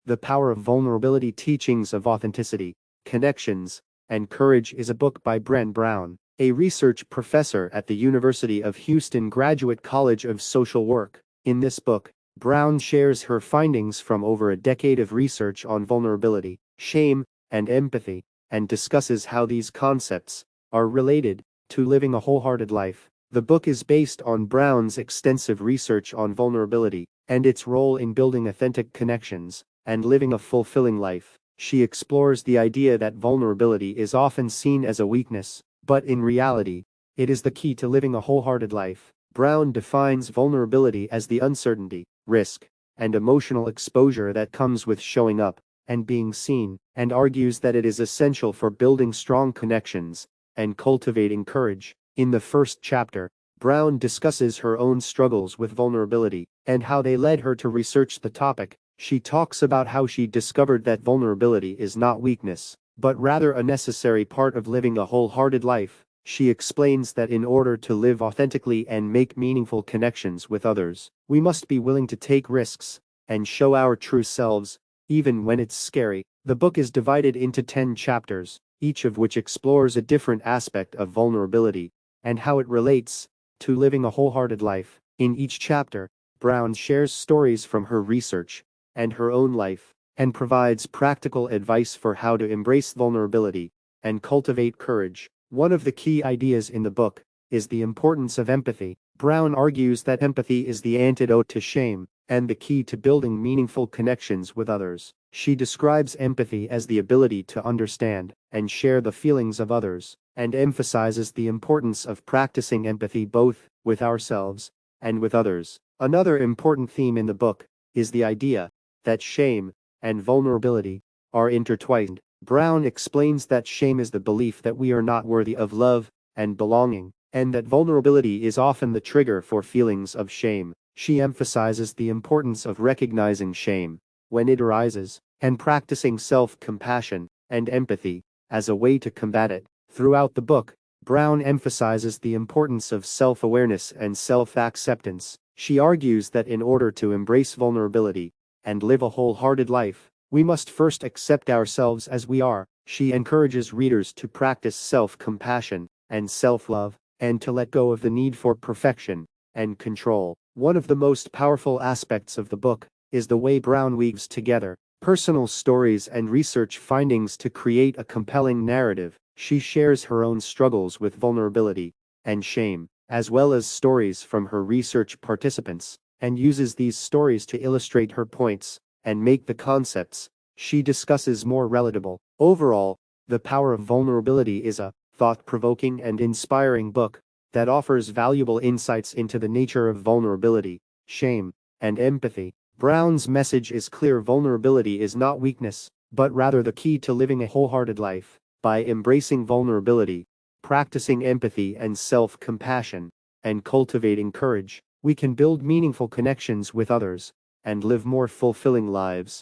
The Power of Vulnerability: Teachings of Authenticity, Connections, and Courage is a book by Brené Brown, a research professor at the University of Houston Graduate College of Social Work. In this book, Brown shares her findings from over a decade of research on vulnerability, shame, and empathy, and discusses how these concepts are related to living a wholehearted life. The book is based on Brown's extensive research on vulnerability and its role in building authentic connections and living a fulfilling life. She explores the idea that vulnerability is often seen as a weakness, but in reality, it is the key to living a wholehearted life. Brown defines vulnerability as the uncertainty, risk, and emotional exposure that comes with showing up and being seen, and argues that it is essential for building strong connections and cultivating courage. In the first chapter, Brown discusses her own struggles with vulnerability and how they led her to research the topic. She talks about how she discovered that vulnerability is not weakness, but rather a necessary part of living a wholehearted life. She explains that in order to live authentically and make meaningful connections with others, we must be willing to take risks and show our true selves, even when it's scary. The book is divided into 10 chapters, each of which explores a different aspect of vulnerability and how it relates to living a wholehearted life. In each chapter, Brown shares stories from her research and her own life, and provides practical advice for how to embrace vulnerability and cultivate courage. One of the key ideas in the book is the importance of empathy. Brown argues that empathy is the antidote to shame and the key to building meaningful connections with others. She describes empathy as the ability to understand and share the feelings of others, and emphasizes the importance of practicing empathy both with ourselves and with others. Another important theme in the book is the idea that shame and vulnerability are intertwined. Brown explains that shame is the belief that we are not worthy of love and belonging, and that vulnerability is often the trigger for feelings of shame. She emphasizes the importance of recognizing shame when it arises, and practicing self-compassion and empathy as a way to combat it. Throughout the book, Brown emphasizes the importance of self-awareness and self-acceptance. She argues that in order to embrace vulnerability and live a wholehearted life, we must first accept ourselves as we are. She encourages readers to practice self-compassion and self-love, and to let go of the need for perfection and control. One of the most powerful aspects of the book is the way Brown weaves together personal stories and research findings to create a compelling narrative. She shares her own struggles with vulnerability and shame, as well as stories from her research participants, and uses these stories to illustrate her points and make the concepts she discusses more relatable. Overall, The Power of Vulnerability is a thought-provoking and inspiring book that offers valuable insights into the nature of vulnerability, shame, and empathy. Brown's message is clear: vulnerability is not weakness, but rather the key to living a wholehearted life. By embracing vulnerability, practicing empathy and self-compassion, and cultivating courage, we can build meaningful connections with others and live more fulfilling lives.